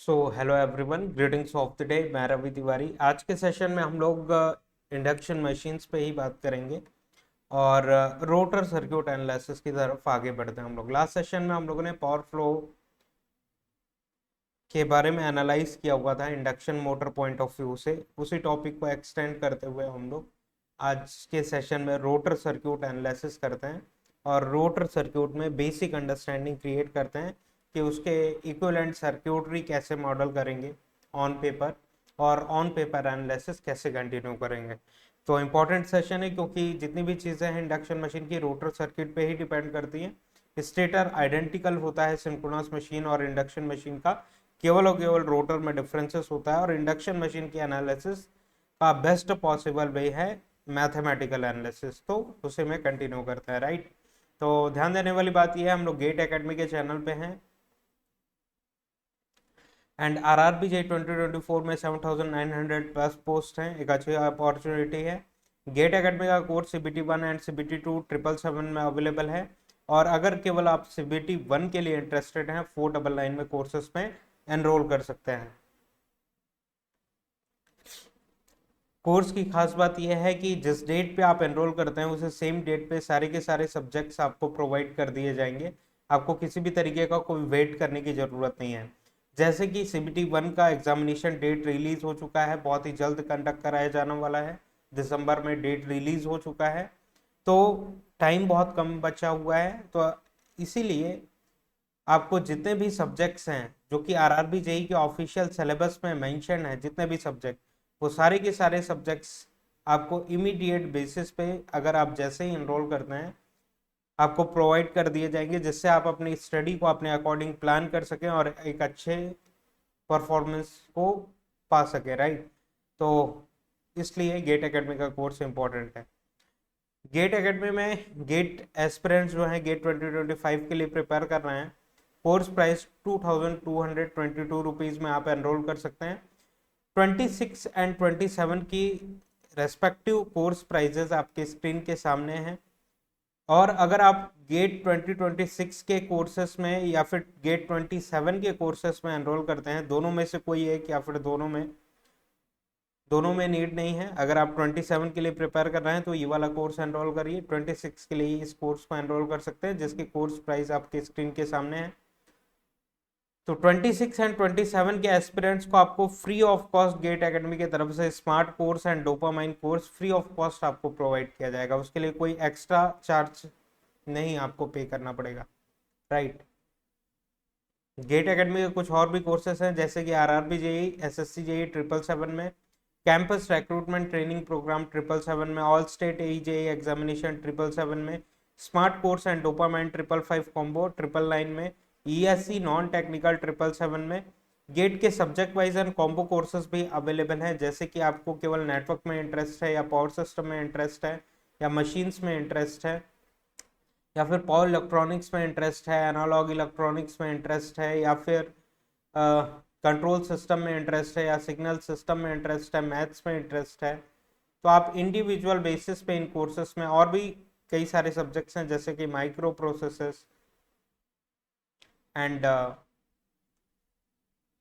Hello everyone, greetings of the day. मैं रवि तिवारी। आज के सेशन में हम लोग इंडक्शन मशीन्स पे ही बात करेंगे और रोटर सर्क्यूट एनालिसिस की तरफ आगे बढ़ते हैं। हम लोग लास्ट सेशन में हम लोगों ने पावर फ्लो के बारे में एनालाइज किया हुआ था induction motor point of view से। उसी टॉपिक को एक्सटेंड करते हुए हम लोग आज के सेशन में रोटर सर्क्यूट एनालिसिस करते हैं और रोटर सर्क्यूट में बेसिक अंडरस्टैंडिंग क्रिएट करते हैं कि उसके इक्विवेलेंट सर्क्यूटरी कैसे मॉडल करेंगे ऑन पेपर, और ऑन पेपर एनालिसिस कैसे कंटिन्यू करेंगे। तो इम्पॉर्टेंट सेशन है क्योंकि जितनी भी चीज़ें हैं इंडक्शन मशीन की रोटर सर्किट पे ही डिपेंड करती हैं। स्टेटर आइडेंटिकल होता है सिंक्रोनस मशीन और इंडक्शन मशीन का, केवल और केवल रोटर में डिफरेंसेस होता है। और इंडक्शन मशीन की एनालिसिस का बेस्ट पॉसिबल वे है मैथमेटिकल एनालिसिस, तो उसे में कंटिन्यू करते हैं, राइट। तो ध्यान देने वाली बात यह है, हम लोग गेट एकेडमी के चैनल पे हैं एंड RRBJ 2024 में 7,900 प्लस पोस्ट हैं। एक अच्छी अपॉर्चुनिटी है। गेट एकेडमी का कोर्स CBT 1 एंड CBT 2 777 में अवेलेबल है। और अगर केवल आप CBT 1 के लिए इंटरेस्टेड हैं, 499 में कोर्सेस में एनरोल कर सकते हैं। कोर्स की खास बात यह है कि जिस डेट पे आप एनरोल करते हैं उसे सेम डेट पे सारे के सारे सब्जेक्ट्स आपको प्रोवाइड कर दिए जाएंगे। आपको किसी भी तरीके का कोई वेट करने की ज़रूरत नहीं है। जैसे कि CBT 1 का एग्जामिनेशन डेट रिलीज हो चुका है, बहुत ही जल्द कंडक्ट कराया जाने वाला है। दिसंबर में डेट रिलीज हो चुका है, तो टाइम बहुत कम बचा हुआ है। तो इसीलिए आपको जितने भी सब्जेक्ट्स हैं जो कि RRB जेई के ऑफिशियल सिलेबस में मेंशन है, जितने भी सब्जेक्ट, वो सारे के सारे सब्जेक्ट्स आपको इमीडिएट बेसिस पे, अगर आप जैसे ही इनरोल करते हैं, आपको प्रोवाइड कर दिए जाएंगे, जिससे आप अपनी स्टडी को अपने अकॉर्डिंग प्लान कर सकें और एक अच्छे परफॉर्मेंस को पा सके, राइट। तो इसलिए गेट एकेडमी का कोर्स इंपॉर्टेंट है। गेट एकेडमी में गेट एस्पिरेंट्स जो हैं गेट 2025 के लिए प्रिपेयर कर रहे हैं, कोर्स प्राइस 2222 रुपीज़ में आप एनरोल कर सकते हैं। 26 एंड 27 की रेस्पेक्टिव कोर्स प्राइजेस आपके स्क्रीन के सामने हैं। और अगर आप गेट 2026 के कोर्सेस में या फिर गेट 27 के कोर्सेस में एनरोल करते हैं, दोनों में से कोई एक या फिर दोनों में नीड नहीं है। अगर आप 27 के लिए प्रिपेयर कर रहे हैं तो ये वाला कोर्स एनरोल करिए, 26 के लिए इस कोर्स को एनरोल कर सकते हैं, जिसकी कोर्स प्राइस आपके स्क्रीन के सामने है। तो 26 एंड 27 के एस्पिरेंट्स को आपको free of cost GATE academy की तरफ से smart course and dopamine course free of cost आपको प्रोवाइड किया जाएगा। उसके लिए कोई एक्स्ट्रा चार्ज नहीं आपको पे करना पड़ेगा, राइट। गेट एकेडमी के कुछ और भी कोर्सेस हैं, जैसे कि RRB जेई, SSC जेई 777 में, कैंपस रिक्रूटमेंट ट्रेनिंग प्रोग्राम 777 में, ऑल स्टेट AE/JEE एग्जामिनेशन 777 में, smart course and dopamine 555 combo 999 में, ESC नॉन टेक्निकल 777 में। गेट के subject wise and combo courses भी अवेलेबल हैं, जैसे कि आपको केवल नेटवर्क में इंटरेस्ट है या पावर सिस्टम में इंटरेस्ट है या मशीन्स में इंटरेस्ट है या फिर पावर इलेक्ट्रॉनिक्स में इंटरेस्ट है, एनालॉग इलेक्ट्रॉनिक्स में इंटरेस्ट है या फिर कंट्रोल सिस्टम में इंटरेस्ट है या सिग्नल सिस्टम में इंटरेस्ट है, मैथ्स में इंटरेस्ट है, तो आप इंडिविजुअल बेसिस पे इन कोर्सेस में, और भी कई सारे सब्जेक्ट्स हैं जैसे कि माइक्रो प्रोसेसेस एंड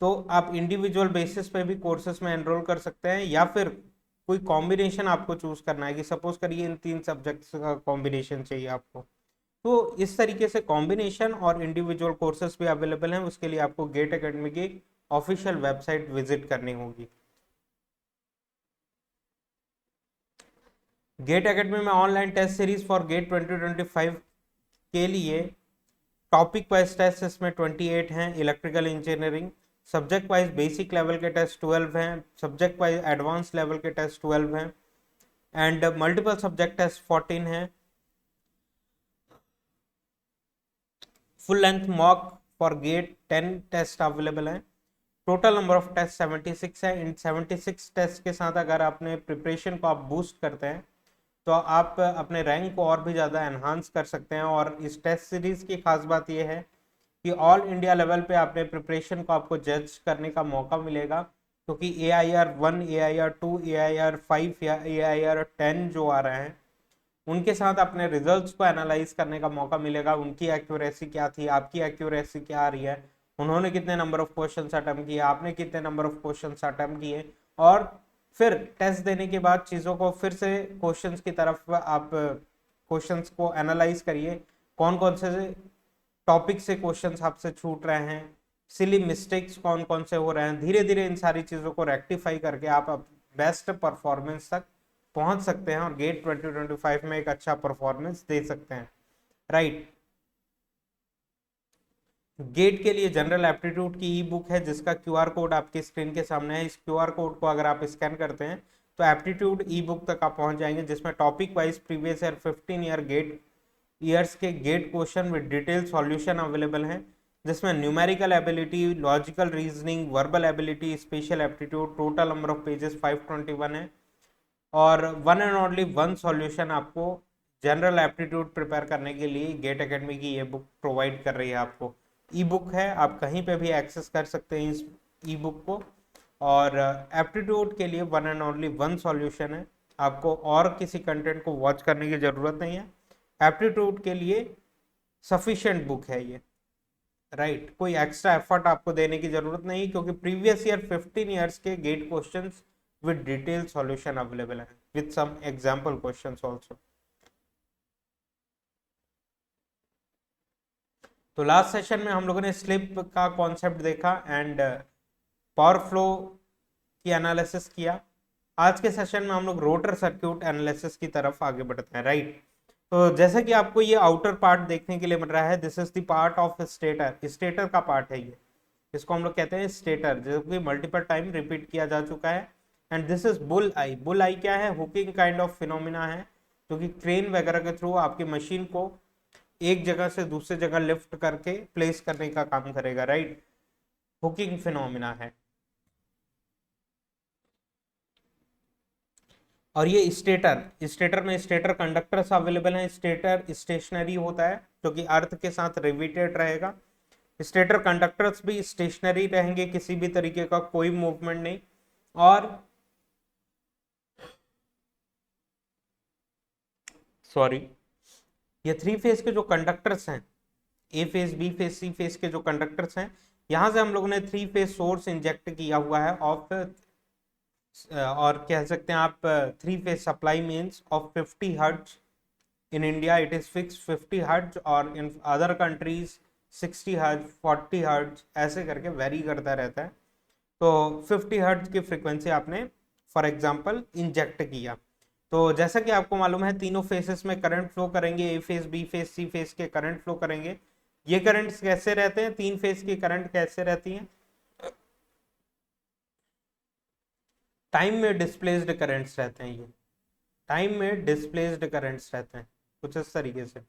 तो आप इंडिविजुअल बेसिस पे भी कोर्सेस में एनरोल कर सकते हैं। या फिर कोई कॉम्बिनेशन आपको चूज करना है कि सपोज करिए इन 3 सब्जेक्ट्स का कॉम्बिनेशन चाहिए आपको, तो इस तरीके से कॉम्बिनेशन और इंडिविजुअल कोर्सेज भी अवेलेबल हैं। उसके लिए आपको गेट एकेडमी की ऑफिशियल वेबसाइट विजिट करनी होगी। गेट एकेडमी में online test series for GATE 2025 के लिए टॉपिक वाइज टेस्ट इसमें 28 हैं, electrical engineering. Subject wise basic level के टेस्ट 12 हैं, सब्जेक्ट वाइज एडवांस लेवल के टेस्ट 12 हैं एंड मल्टीपल सब्जेक्ट टेस्ट 14 हैं। Full length mock for GATE 10 test available हैं। टोटल नंबर ऑफ टेस्ट 76 है। इन 76 टेस्ट के साथ अगर आपने प्रिपरेशन को आप बूस्ट करते हैं तो आप अपने रैंक को और भी ज़्यादा एनहांस कर सकते हैं। और इस टेस्ट सीरीज़ की खास बात यह है कि ऑल इंडिया लेवल पे आपने प्रिपरेशन को आपको जज करने का मौका मिलेगा, क्योंकि AIR 1, AIR 2, AIR 5 या AIR 10 जो आ रहे हैं, उनके साथ अपने रिजल्ट्स को एनालाइज करने का मौका मिलेगा। उनकी एक्यूरेसी क्या थी, आपकी एक्यूरेसी क्या आ रही है, उन्होंने कितने नंबर ऑफ क्वेश्चंस अटेम्प्ट किए, आपने कितने नंबर ऑफ क्वेश्चंस अटेम्प्ट किए, और फिर टेस्ट देने के बाद चीज़ों को फिर से क्वेश्चंस की तरफ आप क्वेश्चंस को एनालाइज करिए, कौन कौन से टॉपिक से क्वेश्चंस आपसे छूट रहे हैं, सिली मिस्टेक्स कौन कौन से हो रहे हैं, धीरे धीरे इन सारी चीज़ों को रेक्टिफाई करके आप बेस्ट परफॉर्मेंस तक पहुंच सकते हैं और गेट 2025 में एक अच्छा परफॉर्मेंस दे सकते हैं, राइट। गेट के लिए जनरल एप्टीट्यूड की ई बुक है जिसका क्यूआर कोड आपके स्क्रीन के सामने है। इस क्यूआर कोड को अगर आप स्कैन करते हैं तो एप्टीट्यूड ई बुक तक आप पहुंच जाएंगे, जिसमें topic wise previous year 15 year GATE years के GATE question with detail solution available हैं, जिसमें numerical ability, logical reasoning, verbal ability, special aptitude, total number of pages 521 है, और one and only one solution आपको जनरल एप्टीट्यूड प्रिपेयर करने के लिए gate academy की ये बुक प्रोवाइड कर रही है। आपको ई बुक है, आप कहीं पे भी एक्सेस कर सकते हैं इस ई बुक को, और एप्टीट्यूड के लिए one and only one solution है, आपको और किसी कंटेंट को वॉच करने की ज़रूरत नहीं है, एप्टीट्यूड के लिए सफिशिएंट बुक है ये, राइट। कोई एक्स्ट्रा एफर्ट आपको देने की जरूरत नहीं, क्योंकि प्रीवियस ईयर 15 ईयर्स के GATE questions with detail solution available है with some example questions also. तो लास्ट सेशन में हम लोगों ने स्लिप का कॉन्सेप्ट देखा एंड पावर फ्लो की एनालिसिस किया। आज के सेशन में हम लोग रोटर सर्क्यूट एनालिसिस की तरफ आगे बढ़ते हैं, राइट। तो जैसे कि आपको ये आउटर पार्ट देखने के लिए मिल रहा है, this is the part of stator, stator का पार्ट है ये, इसको हम लोग कहते हैं स्टेटर, जो कि मल्टीपल टाइम रिपीट किया जा चुका है। And this is bull eye. Bull eye क्या है? हुकिंग काइंड ऑफ फिनोमिना है, जो कि क्रेन वगैरह के थ्रू आपकी मशीन को एक जगह से दूसरी जगह लिफ्ट करके प्लेस करने का काम करेगा, राइट। हुकिंग फिनोमिना है। और ये स्टेटर में स्टेटर कंडक्टर्स अवेलेबल हैं। स्टेटर स्टेशनरी होता है, जो कि अर्थ के साथ रिवेटेड रहेगा। स्टेटर कंडक्टर्स भी स्टेशनरी रहेंगे, किसी भी तरीके का कोई मूवमेंट नहीं। और सॉरी, ये थ्री फेज के जो कंडक्टर्स हैं, A phase, B phase, C phase के जो कंडक्टर्स हैं, यहां से हम लोगों ने थ्री फेज सोर्स इंजेक्ट किया हुआ है ऑफ, और कह सकते हैं आप three phase supply means of 50 hertz. In India it is fix 50 hertz, और in other countries 60 hertz, 40 hertz, ऐसे करके वेरी करता रहता है। तो 50 हर्ट्ज की फ्रीक्वेंसी आपने फॉर एग्जांपल इंजेक्ट किया। तो जैसा कि आपको मालूम है, तीनों फेसेस में करंट फ्लो करेंगे, A phase, B phase, C phase के करंट फ्लो करेंगे। ये करंट्स कैसे रहते हैं? तीन फेज की करंट कैसे रहती हैं? टाइम में डिस्प्लेस्ड करंट्स रहते हैं। ये टाइम में डिस्प्लेस्ड करंट्स रहते हैं कुछ इस तरीके से,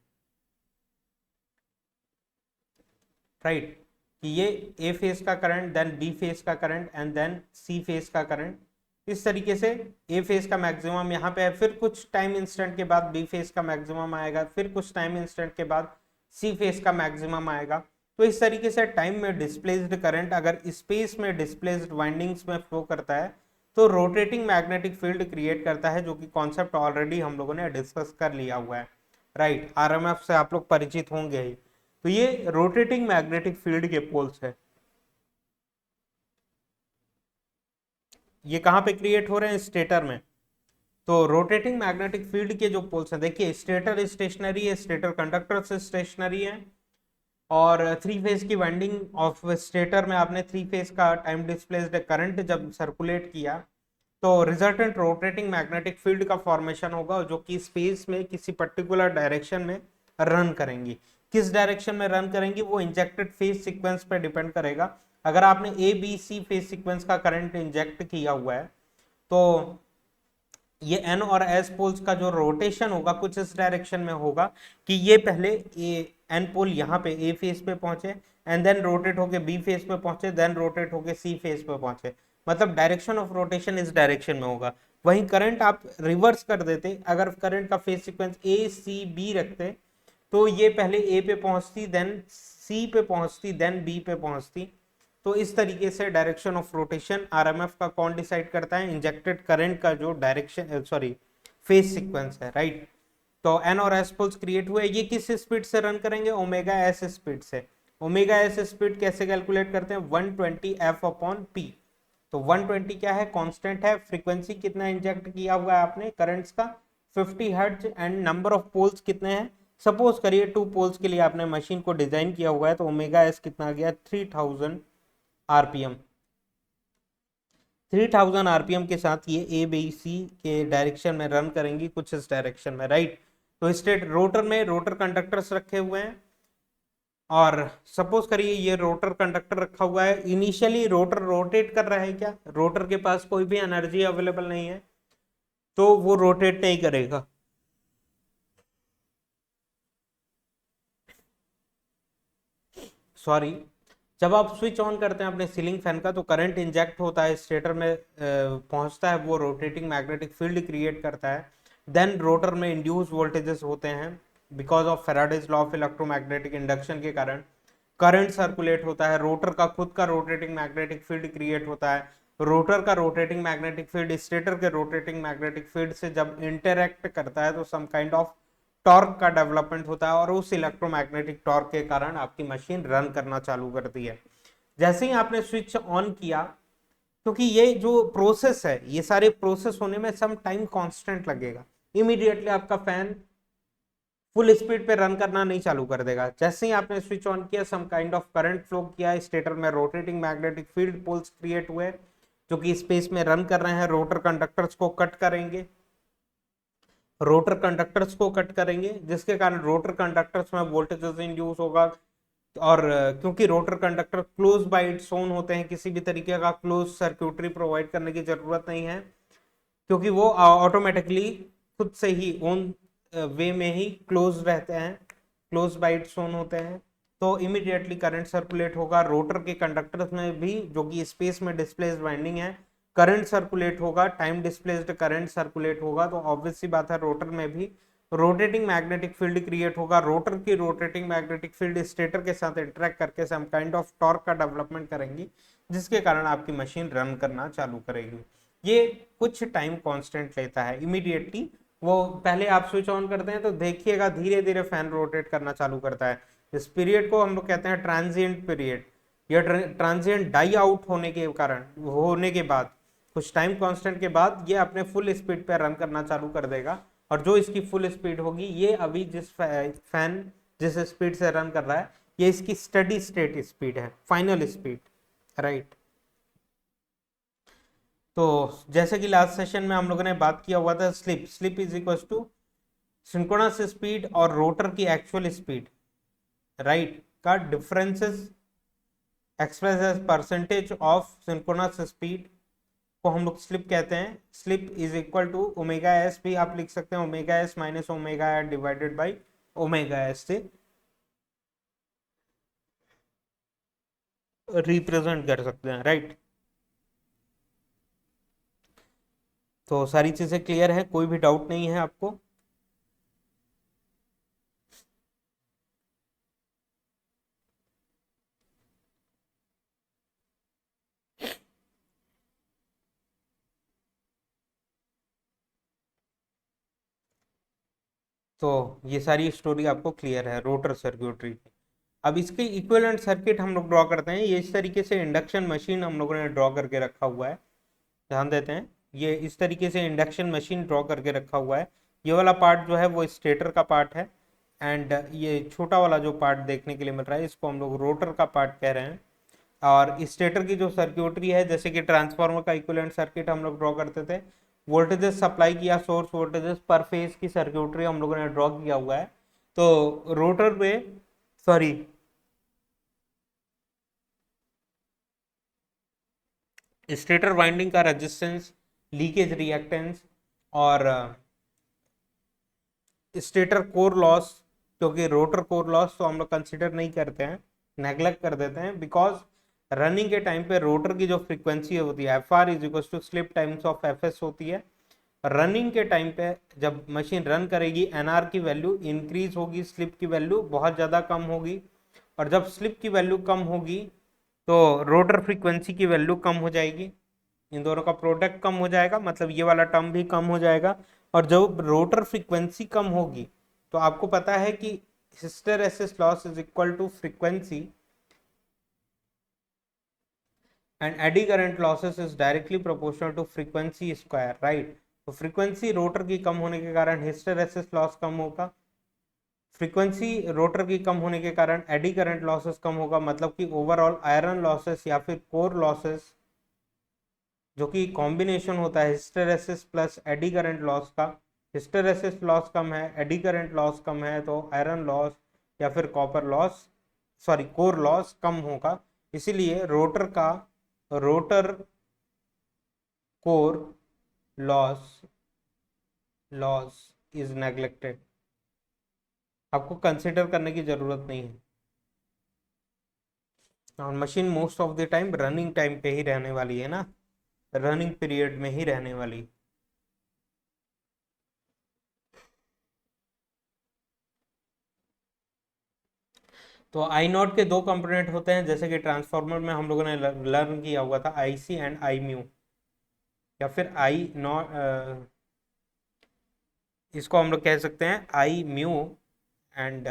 राइट। कि ये ए फेज का करंट, देन बी फेज का current, and then C phase का करंट। इस तरीके से ए फेज का मैक्सिमम यहाँ पे है, फिर कुछ टाइम इंस्टेंट के बाद बी फेज का मैक्सिमम आएगा, फिर कुछ टाइम इंस्टेंट के बाद सी फेज का मैक्सिमम आएगा। तो इस तरीके से टाइम में डिस्प्लेस्ड करंट अगर स्पेस में डिस्प्लेस्ड वाइंडिंग्स में फ्लो करता है तो रोटेटिंग मैग्नेटिक फील्ड क्रिएट करता है, जो कि कॉन्सेप्ट ऑलरेडी हम लोगों ने डिस्कस कर लिया हुआ है, राइट। आरएमएफ से आप लोग परिचित होंगे ही। तो ये रोटेटिंग मैग्नेटिक फील्ड के पोल्स है। ये कहाँ पे क्रिएट हो रहे हैं? स्टेटर में। तो रोटेटिंग मैग्नेटिक फील्ड के जो पोल्स हैं, देखिए स्टेटर स्टेशनरी है, स्टेटर कंडक्टर से स्टेशनरी है, और थ्री फेज की वाइंडिंग ऑफ स्टेटर में आपने थ्री फेज का टाइम डिस्प्लेस्ड करंट जब सर्कुलेट किया तो रिजल्टेंट रोटेटिंग मैग्नेटिक फील्ड का फॉर्मेशन होगा, जो कि स्पेस में किसी पर्टिकुलर डायरेक्शन में रन करेंगी। किस डायरेक्शन में रन करेंगी वो इंजेक्टेड फेज सीक्वेंस पर डिपेंड करेगा। अगर आपने A B C phase sequence का करंट इंजेक्ट किया हुआ है तो ये एन और एस पोल्स का जो रोटेशन होगा कुछ इस डायरेक्शन में होगा कि ये पहले एन पोल यहाँ पे ए फेज पे पहुंचे, एंड देन रोटेट होके बी फेज पे पहुंचे, देन रोटेट होके सी फेज पे पहुंचे। मतलब डायरेक्शन ऑफ रोटेशन इस डायरेक्शन में होगा। वहीं करंट आप रिवर्स कर देते, अगर करंट का फेज सीक्वेंस ए सी बी रखते तो ये पहले ए पे पहुंचती, देन सी पे पहुंचती, देन बी पे पहुंचती। तो इस तरीके से डायरेक्शन ऑफ रोटेशन आरएमएफ का कौन डिसाइड करता है? इंजेक्टेड करंट का जो डायरेक्शन, सॉरी, फेज सीक्वेंस है, राइट। तो एन और एस पोल्स क्रिएट हुए, ये किस स्पीड से रन करेंगे? ओमेगा एस स्पीड से। ओमेगा एस स्पीड कैसे कैलकुलेट करते हैं, 120f/p। तो 120 क्या है, कांस्टेंट है। फ्रीक्वेंसी कितना इंजेक्ट किया हुआ है आपने करंट्स का, 50 hertz. And number of poles कितने हैं, सपोज करिए 2 पोल्स के लिए आपने मशीन को डिजाइन किया हुआ है, तो ओमेगा एस कितना आ गया, 3000 आरपीएम। 3000 आरपीएम के साथ ये ए बी सी के डायरेक्शन में रन करेंगी, कुछ इस डायरेक्शन में, राइट। तो स्टेट रोटर में रोटर कंडक्टर्स रखे हुए हैं, और सपोज करिए ये रोटर कंडक्टर रखा हुआ है। इनिशियली रोटर रोटेट कर रहा है क्या, रोटर के पास कोई भी एनर्जी अवेलेबल नहीं है, तो वो रोटेट नहीं करेगा। सॉरी, जब आप स्विच ऑन करते हैं अपने सीलिंग फैन का, तो करंट इंजेक्ट होता है स्टेटर में, पहुंचता है, वो रोटेटिंग मैग्नेटिक फील्ड क्रिएट करता है। देन रोटर में इंड्यूस वोल्टेजेस होते हैं, because of Faraday's law of electromagnetic induction के कारण करंट सर्कुलेट होता है। रोटर का खुद का रोटेटिंग मैग्नेटिक फील्ड क्रिएट होता है। रोटर का रोटेटिंग मैग्नेटिक फील्ड स्टेटर के रोटेटिंग मैग्नेटिक फील्ड से जब इंटरैक्ट करता है, तो सम काइंड ऑफ टॉर्क का डेवलपमेंट होता है, और उस इलेक्ट्रोमैग्नेटिक टॉर्क के कारण आपकी मशीन रन करना चालू करती है। जैसे ही आपने स्विच ऑन किया, क्योंकि ये जो प्रोसेस है, ये सारे प्रोसेस होने में सम टाइम कांस्टेंट लगेगा, इमीडिएटली आपका फैन फुल स्पीड पे रन करना नहीं चालू कर देगा। जैसे ही आपने स्विच ऑन किया, some kind of current flow किया, स्टेटर में rotating magnetic field poles create हुए, जो कि स्पेस में रन कर रहे हैं, रोटर कंडक्टर्स को कट करेंगे, रोटर कंडक्टर्स को कट करेंगे, जिसके कारण रोटर कंडक्टर्स में वोल्टेजेस इंड्यूस होगा। और क्योंकि rotor conductor close by its own होते हैं, किसी भी तरीके का क्लोज सर्क्यूटरी प्रोवाइड करने की जरूरत नहीं है, क्योंकि वो ऑटोमेटिकली खुद से ही ओन वे में ही क्लोज रहते हैं, क्लोज बाय इट्स ओन होते हैं। तो इमीडिएटली करंट सर्कुलेट होगा रोटर के कंडक्टर्स में भी, जो कि स्पेस में डिस्प्लेस्ड वाइंडिंग है, करंट सर्कुलेट होगा, टाइम डिस्प्लेस्ड करंट सर्कुलेट होगा। तो ऑब्वियस सी बात है, रोटर में भी रोटेटिंग मैग्नेटिक फील्ड क्रिएट होगा। रोटर की रोटेटिंग मैग्नेटिक फील्ड स्टेटर के साथ इंटरेक्ट करके सम काइंड ऑफ टॉर्क का डेवलपमेंट करेंगी, जिसके कारण आपकी मशीन रन करना चालू करेगी। ये कुछ टाइम कांस्टेंट लेता है। इमीडिएटली वो पहले आप स्विच ऑन करते हैं, तो देखिएगा धीरे धीरे फैन रोटेट करना चालू करता है। इस पीरियड को हम लोग कहते हैं ट्रांजिएंट पीरियड। यह ट्रांजिएंट डाई आउट होने के कारण, होने के बाद, कुछ टाइम कांस्टेंट के बाद ये अपने फुल स्पीड पे रन करना चालू कर देगा। और जो इसकी फुल स्पीड होगी, ये अभी जिस फैन जिस स्पीड से रन कर रहा है, ये इसकी स्टडी स्टेट स्पीड है, फाइनल स्पीड, राइट। तो जैसे कि लास्ट सेशन में हम लोगों ने बात किया हुआ था, slip is equal to synchronous speed और रोटर की एक्चुअल स्पीड, राइट, का differences express as percentage of synchronous speed को हम लोग स्लिप कहते हैं। Slip is equal to omega S, भी आप लिख सकते हैं omega S minus omega S divided by omega S से रिप्रेजेंट कर सकते हैं, राइट। तो सारी चीजें क्लियर है, कोई भी डाउट नहीं है आपको। तो ये सारी स्टोरी आपको क्लियर है रोटर सर्क्यूटरी की। अब इसके इक्विवेलेंट सर्किट हम लोग ड्रॉ करते हैं। ये इस तरीके से इंडक्शन मशीन हम लोगों ने ड्रॉ करके रखा हुआ है, ध्यान देते हैं। ये इस तरीके से इंडक्शन मशीन ड्रॉ करके रखा हुआ है। ये वाला पार्ट जो है वो स्टेटर का पार्ट है, एंड ये छोटा वाला जो पार्ट देखने के लिए मिल रहा है, इसको हम लोग रोटर का पार्ट कह रहे हैं। और स्टेटर की जो सर्क्यूटरी है, जैसे कि ट्रांसफार्मर का इक्विवेलेंट सर्किट हम लोग ड्रॉ करते थे, वोल्टेजेस सप्लाई किया, सोर्स वोल्टेजेस पर फेज की सर्क्यूटरी हम लोगों ने ड्रॉ किया हुआ है। तो रोटर में, सॉरी, स्टेटर वाइंडिंग का रेजिस्टेंस, लीकेज रिएक्टेंस, और स्टेटर कोर लॉस, क्योंकि रोटर कोर लॉस तो हम लोग कंसिडर नहीं करते हैं, नेग्लेक्ट कर देते हैं, बिकॉज रनिंग के टाइम पे रोटर की जो फ्रीक्वेंसी होती है F R is equal to slip times of F S होती है। रनिंग के टाइम पे जब मशीन रन करेगी, एन आर की वैल्यू इंक्रीज होगी, स्लिप की वैल्यू बहुत ज़्यादा कम होगी। और जब स्लिप की वैल्यू कम होगी, तो रोटर फ्रीक्वेंसी की वैल्यू कम हो जाएगी। इन दोनों का प्रोडक्ट कम हो जाएगा, मतलब ये वाला टर्म भी कम हो जाएगा। और जब रोटर फ्रीक्वेंसी कम होगी, तो आपको पता है कि hysteresis loss is equal to frequency and eddy current losses is directly proportional to frequency square, right. तो फ्रीक्वेंसी रोटर की कम होने के कारण हिस्टेरेसिस लॉस कम होगा, फ्रीक्वेंसी रोटर की कम होने के कारण एडी करंट लॉसेस कम होगा, मतलब कि ओवरऑल आयरन लॉसेस या फिर कोर लॉसेस, जो कि कॉम्बिनेशन होता है hysteresis plus eddy current loss का, हिस्टेरेसिस लॉस कम है, एडी करंट लॉस कम है, तो आयरन लॉस या फिर copper loss, sorry core loss कम होगा। इसीलिए rotor core loss loss is neglected, आपको कंसिडर करने की जरूरत नहीं है। और machine most of the time running time पे ही रहने वाली है ना, रनिंग पीरियड में ही रहने वाली। तो आई नॉट के दो कंपोनेंट होते हैं, जैसे कि ट्रांसफार्मर में हम लोगों ने लर्न किया हुआ था, आई सी एंड आई म्यू, या फिर आई नॉट, इसको हम लोग कह सकते हैं I mu and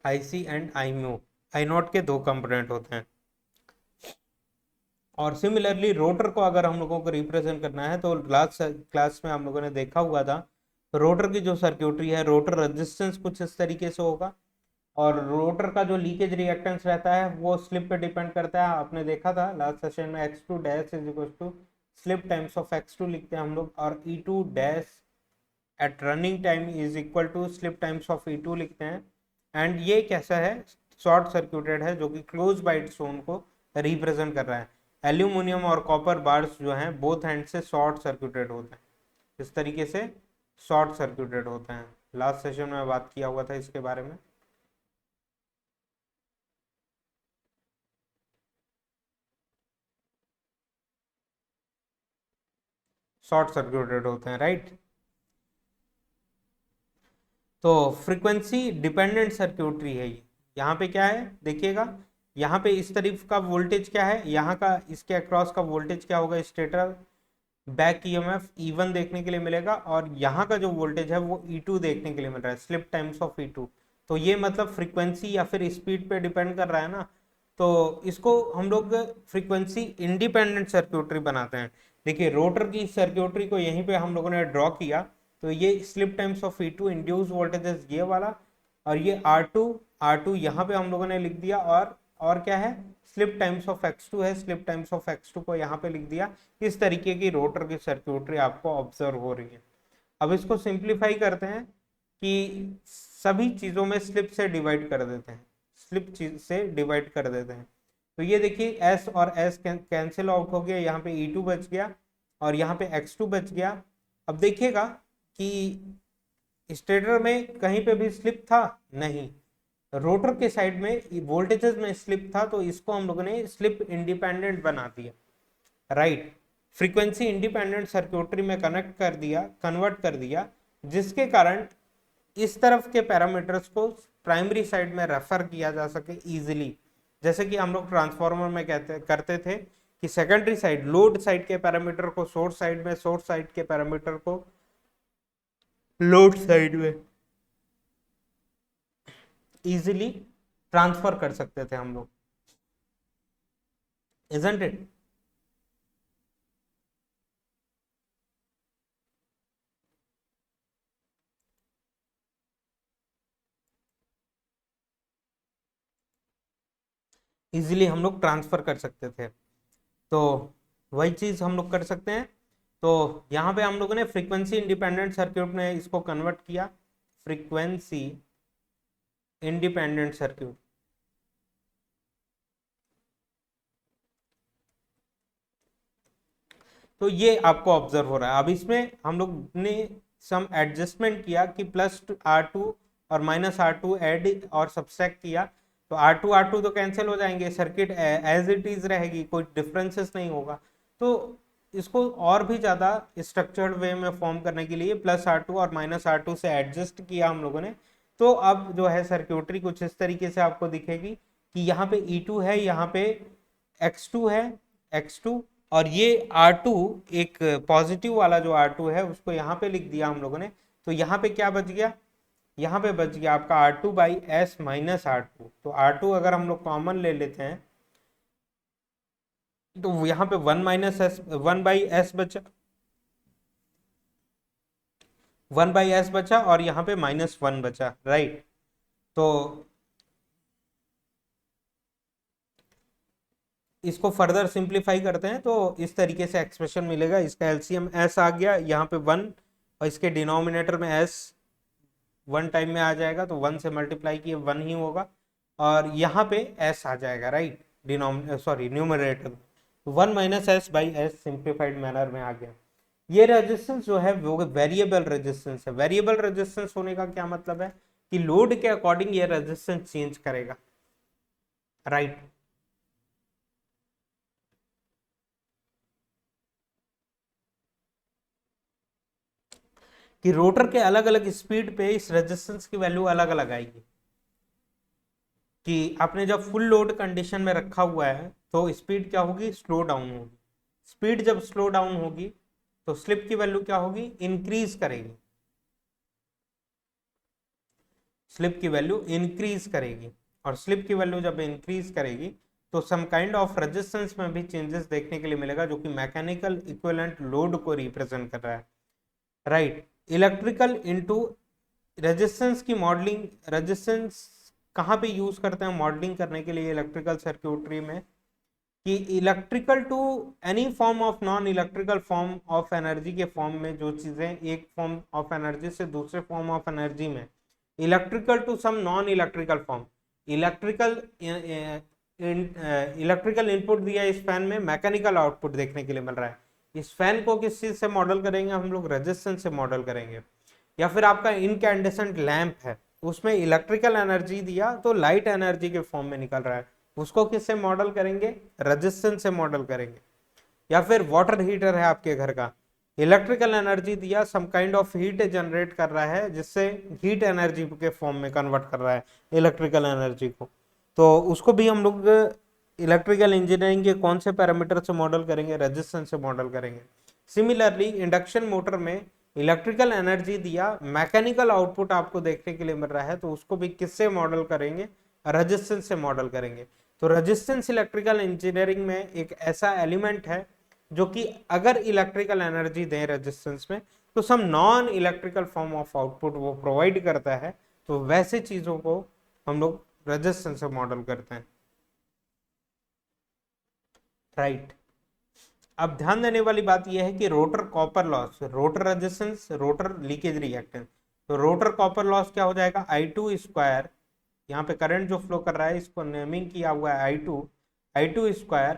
I c and I mu, I naught के दो कंपोनेंट होते हैं। और सिमिलरली रोटर को अगर हम लोगों को रिप्रेजेंट करना है तो लास्ट क्लास में हम लोगों ने देखा हुआ था, रोटर की जो सर्क्यूटरी है, रोटर रेजिस्टेंस कुछ इस तरीके से होगा, और रोटर का जो लीकेज रिएक्टेंस रहता है वो स्लिप पे डिपेंड करता है। आपने देखा था लास्ट सेशन में x2 dash is equal to slip times of x2 लिखते हैं हम लोग, और E2 dash at running time is equal to slip times of E2 लिखते हैं। एंड ये कैसा है, शॉर्ट सर्क्यूटेड है, जो कि क्लोज बाइट जोन को रिप्रेजेंट कर रहा है। एल्यूमिनियम और कॉपर बार्स जो हैं बोथ हैंड से शॉर्ट सर्क्यूटेड होते हैं, इस तरीके से शॉर्ट सर्क्यूटेड होते हैं। लास्ट सेशन में बात किया हुआ था इसके बारे में। शॉर्ट सर्क्यूटेड होते हैं, राइट। तो फ्रीक्वेंसी डिपेंडेंट सर्क्यूटरी है ये। यहाँ पे क्या है देखिएगा, यहाँ पे इस तरफ का वोल्टेज क्या है, यहाँ का इसके अक्रॉस का वोल्टेज क्या होगा, स्टेटर बैक ईएमएफ E1 देखने के लिए मिलेगा, और यहाँ का जो वोल्टेज है वो E2 देखने के लिए मिल रहा है, स्लिप टाइम्स ऑफ E2। तो ये मतलब फ्रीक्वेंसी या फिर स्पीड पे डिपेंड कर रहा है ना, तो इसको हम लोग फ्रीक्वेंसी इंडिपेंडेंट सर्क्यूटरी बनाते हैं। देखिए रोटर की सर्क्यूटरी को यहीं पे हम लोगों ने ड्रॉ किया, तो ये slip times of E2 induce voltages ये वाला, और ये R2 यहाँ पे हम लोगों ने लिख दिया, और क्या है, स्लिप टाइम्स ऑफ x2 है, स्लिप टाइम्स ऑफ x2 को यहाँ पे लिख दिया। इस तरीके की रोटर की सर्क्यूटरी आपको ऑब्जर्व हो रही है। अब इसको सिंप्लीफाई करते हैं कि सभी चीजों में स्लिप से डिवाइड कर देते हैं, स्लिप चीज से डिवाइड कर देते हैं। तो ये देखिए s और s कैंसिल आउट हो गया, यहाँ पे E2 बच गया और यहाँ पे x2 बच गया। अब देखिएगा कि स्टेटर में कहीं पे भी स्लिप था नहीं, रोटर के साइड में वोल्टेजेस में स्लिप था, तो इसको हम लोगों ने स्लिप इंडिपेंडेंट बना दिया, राइट। फ्रीक्वेंसी इंडिपेंडेंट सर्क्यूटरी में कन्वर्ट कर दिया, जिसके कारण इस तरफ के पैरामीटर्स को प्राइमरी साइड में रेफर किया जा सके इजीली। जैसे कि हम लोग ट्रांसफार्मर में करते थे कि सेकेंडरी साइड लोड साइड के पैरामीटर को सोर्स साइड में, सोर्स साइड के पैरामीटर को लोड साइड में इजीली ट्रांसफर कर सकते थे हम लोग, इजंट इट। इजीली हम लोग ट्रांसफर कर सकते थे, तो वही चीज हम लोग कर सकते हैं। तो यहाँ पे हम लोगों ने फ्रीक्वेंसी इंडिपेंडेंट सर्क्यूट में इसको कन्वर्ट किया, फ्रीक्वेंसी इंडिपेंडेंट सर्क्यूट। तो ये आपको ऑब्जर्व हो रहा है। अब इसमें हम लोग ने सम एडजस्टमेंट किया कि +R2 और -R2 ऐड और सब्सट्रैक्ट किया, तो R2 तो कैंसिल हो जाएंगे, सर्किट एज इट इज रहेगी, कोई डिफरेंसेस नहीं होगा। तो इसको और भी ज़्यादा स्ट्रक्चर्ड वे में फॉर्म करने के लिए +R2 और -R2 से एडजस्ट किया हम लोगों ने। तो अब जो है सर्क्यूटरी कुछ इस तरीके से आपको दिखेगी कि यहाँ पे E2 है, यहाँ पे x2 है, x2, और ये R2 एक पॉजिटिव वाला जो R2 है उसको यहाँ पे लिख दिया हम लोगों ने। तो यहाँ पे क्या बच गया, यहाँ पे बच गया आपका R2 by S minus R2। तो R2 अगर हम लोग कॉमन ले लेते हैं तो यहाँ पे 1 - s 1/s बचा, 1/s बचा और यहाँ पे -1 बचा, राइट। तो इसको फर्दर सिंप्लीफाई करते हैं तो इस तरीके से एक्सप्रेशन मिलेगा। इसका एलसीएम s आ गया, यहाँ पे 1 और इसके डिनोमिनेटर में s 1 टाइम में आ जाएगा, तो 1 से मल्टीप्लाई किए 1 ही होगा और यहाँ पे s आ जाएगा, right. Numerator 1 - s/s simplified manner में आ गया। ये रेजिस्टेंस जो है वो वेरिएबल रेजिस्टेंस है। वेरिएबल रेजिस्टेंस होने का क्या मतलब है कि लोड के अकॉर्डिंग ये रेजिस्टेंस चेंज करेगा, राइट। कि रोटर के अलग अलग स्पीड पे इस रेजिस्टेंस की वैल्यू अलग अलग आएगी। कि आपने जब फुल लोड कंडीशन में रखा हुआ है तो स्पीड क्या होगी, स्लो डाउन होगी। स्पीड जब स्लो डाउन होगी तो स्लिप की वैल्यू क्या होगी, इंक्रीज करेगी। स्लिप की वैल्यू इंक्रीज करेगी और स्लिप की वैल्यू जब इंक्रीज करेगी तो सम काइंड ऑफ रेजिस्टेंस में भी चेंजेस देखने के लिए मिलेगा, जो कि मैकेनिकल इक्विवेलेंट लोड को रिप्रेजेंट कर रहा है, राइट। इलेक्ट्रिकल इनटू रेजिस्टेंस की मॉडलिंग, रेजिस्टेंस कहाँ पे यूज करते हैं मॉडलिंग करने के लिए इलेक्ट्रिकल सर्क्यूटरी में, कि electrical to any form of non electrical form of energy के फॉर्म में जो चीजें एक फॉर्म ऑफ एनर्जी से दूसरे फॉर्म ऑफ एनर्जी में, electrical to some non electrical form, electrical electrical input दिया इस फैन में, मैकेनिकल आउटपुट देखने के लिए मिल रहा है। इस फैन को किस चीज से मॉडल करेंगे हम लोग, रेजिस्टेंस से मॉडल करेंगे। या फिर आपका इनकैंडेसेंट लैंप है, उसमें इलेक्ट्रिकल एनर्जी दिया तो लाइट एनर्जी के फॉर्म में निकल रहा है, उसको किससे मॉडल करेंगे, रेजिस्टेंस से मॉडल करेंगे। या फिर वाटर हीटर है आपके घर का, इलेक्ट्रिकल एनर्जी दिया, some kind of heat generate कर रहा है जिससे हीट एनर्जी के फॉर्म में कन्वर्ट कर रहा है इलेक्ट्रिकल एनर्जी को, तो उसको भी हम लोग इलेक्ट्रिकल इंजीनियरिंग के कौन से पैरामीटर से मॉडल करेंगे, रेजिस्टेंस से मॉडल करेंगे। सिमिलरली इंडक्शन मोटर में इलेक्ट्रिकल एनर्जी दिया, मैकेनिकल आउटपुट आपको देखने के लिए मिल रहा है, तो उसको भी किससे मॉडल करेंगे, रेजिस्टेंस से मॉडल करेंगे। तो रेजिस्टेंस इलेक्ट्रिकल इंजीनियरिंग में एक ऐसा एलिमेंट है जो कि अगर इलेक्ट्रिकल एनर्जी दें रेजिस्टेंस में तो some non electrical form of output वो प्रोवाइड करता है, तो वैसे चीजों को हम लोग रेजिस्टेंस से मॉडल करते हैं, राइट। अब ध्यान देने वाली बात यह है कि rotor copper loss, rotor resistance, rotor leakage reactance, तो रोटर कॉपर लॉस क्या हो जाएगा, I2 स्क्वायर, यहाँ पे करंट जो फ्लो कर रहा है इसको नेमिंग किया हुआ है I2 square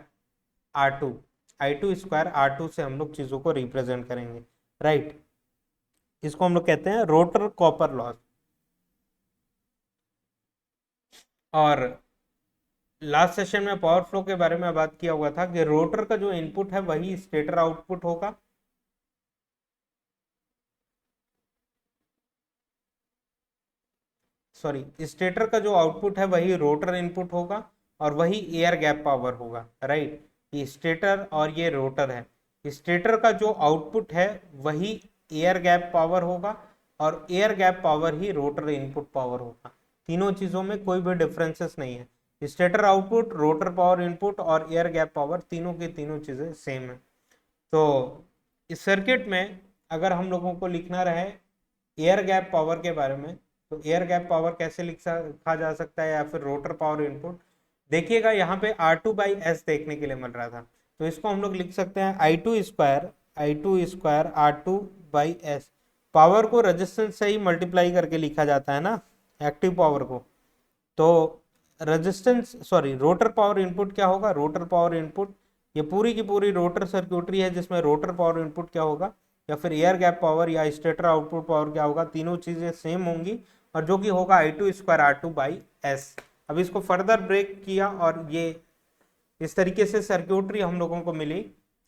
R2, I2 square R2 से हम लोग चीजों को रिप्रेजेंट करेंगे, राइट। इसको हम लोग कहते हैं रोटर कॉपर लॉस। और लास्ट सेशन में पावर फ्लो के बारे में बात किया हुआ था कि रोटर का जो इनपुट है वही स्टेटर आउटपुट होगा, सॉरी स्टेटर का जो आउटपुट है वही रोटर इनपुट होगा और वही एयर गैप पावर होगा, राइट। ये स्टेटर और ये रोटर है, स्टेटर का जो आउटपुट है वही एयर गैप पावर होगा और एयर गैप पावर ही रोटर इनपुट पावर होगा। तीनों चीजों में कोई भी डिफरेंसेस नहीं है, stator output, rotor power input और एयर गैप पावर, तीनों की तीनों चीजें सेम है। तो इस सर्किट में अगर हम लोगों को लिखना रहे एयर गैप पावर के बारे में, तो एयर गैप पावर कैसे लिखा जा सकता है, या फिर रोटर पावर इनपुट, देखिएगा यहाँ पे R2/S देखने के लिए मिल रहा था, तो इसको हम लोग लिख सकते हैं I2 स्क्वायर R2/S। पावर को रेजिस्टेंस से ही मल्टीप्लाई करके लिखा जाता है ना, एक्टिव पावर को। तो resistance sorry rotor power input क्या होगा, रोटर पावर इनपुट, ये पूरी की पूरी रोटर सर्क्यूटरी है जिसमें रोटर पावर इनपुट क्या होगा, या फिर एयर गैप पावर या स्टेटर आउटपुट पावर क्या होगा, तीनों चीजें सेम होंगी और जो कि होगा I2 स्क्वायर R2/S। अब इसको फर्दर ब्रेक किया और ये इस तरीके से सर्क्यूटरी हम लोगों को मिली।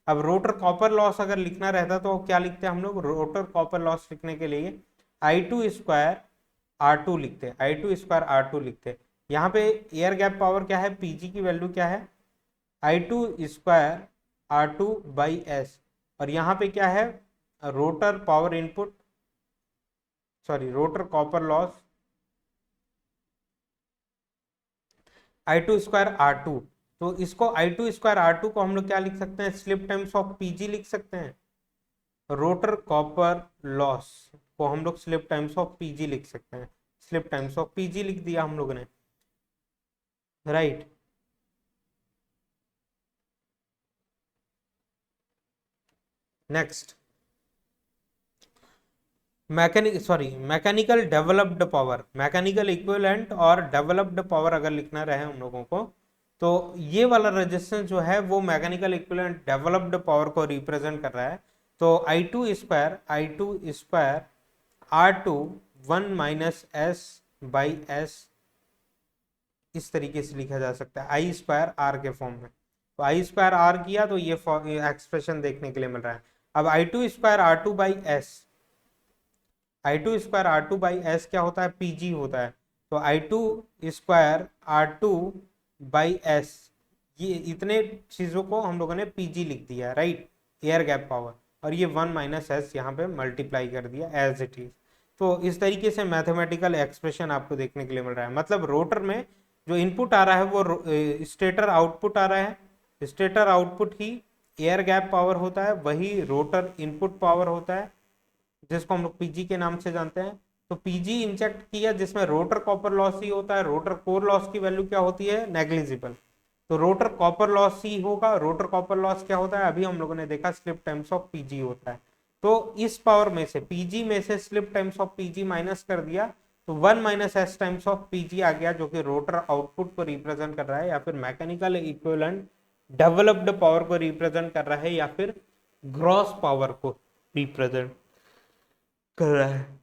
अब रोटर कॉपर लॉस अगर लिखना रहता तो क्या लिखते हैं हम लोग, रोटर कॉपर लॉस लिखने के लिए I2 स्क्वायर R2 लिखते हैं, I2 स्क्वायर R2 लिखते हैं। यहाँ पे एयर गैप पावर क्या है, PG की वैल्यू क्या है, I2 स्क्वायर R2/S, और यहाँ पे क्या है, rotor power input, sorry rotor copper loss I2 square R2, तो इसको I2 स्क्वायर R2 को हम लोग क्या लिख सकते हैं, स्लिप टाइम्स ऑफ PG लिख सकते हैं। रोटर कॉपर लॉस को हम लोग स्लिप टाइम्स ऑफ PG लिख सकते हैं, स्लिप टाइम्स ऑफ PG लिख दिया हम लोगों ने, right. Next, mechanical developed power, mechanical equivalent और डेवलप्ड पावर अगर लिखना रहे हम लोगों को, तो ये वाला रेजिस्टेंस जो है वो मैकेनिकल इक्विवेलेंट डेवलप्ड पावर को रिप्रेजेंट कर रहा है। तो I2 square R2 1 minus S by S, इस तरीके से लिखा जा सकता है I स्क्वायर R के फॉर्म में। तो I स्क्वायर R किया तो ये एक्सप्रेशन देखने के लिए मिल रहा है। अब I2 square R2 by S, I2 square R2 by S क्या होता है, PG होता है। तो I2 square R2 by S, ये इतने चीजों को हम लोगों ने PG लिख दिया, राइट, एयर गैप पावर, और ये 1 माइनस एस यहाँ पे मल्टीप्लाई कर दिया एज इट इज। तो इस तरीके से मैथमेटिकल एक्सप्रेशन आपको देखने के लिए मिल रहा है। मतलब रोटर में जो इनपुट आ रहा है वो स्टेटर आउटपुट आ रहा है, स्टेटर आउटपुट ही एयर गैप पावर होता है, वही रोटर इनपुट पावर होता है, जिसको हम लोग PG के नाम से जानते हैं। तो PG इंजेक्ट किया जिसमें रोटर कॉपर लॉस ही होता है, रोटर कोर लॉस की वैल्यू क्या होती है, नेग्लिजिबल। तो रोटर कॉपर लॉस ही होगा। रोटर कॉपर लॉस क्या होता है, अभी हम लोगों ने देखा, स्लिप टाइम्स ऑफ PG होता है। तो इस पावर में से PG में से slip times of PG minus कर दिया, तो 1 minus S times of PG आ गया, जो कि रोटर आउटपुट को रिप्रेजेंट कर रहा है, या फिर मैकेनिकल इक्विवेलेंट डेवलप्ड पावर को रिप्रेजेंट कर रहा है, या फिर ग्रॉस पावर को रिप्रेजेंट कर रहा है,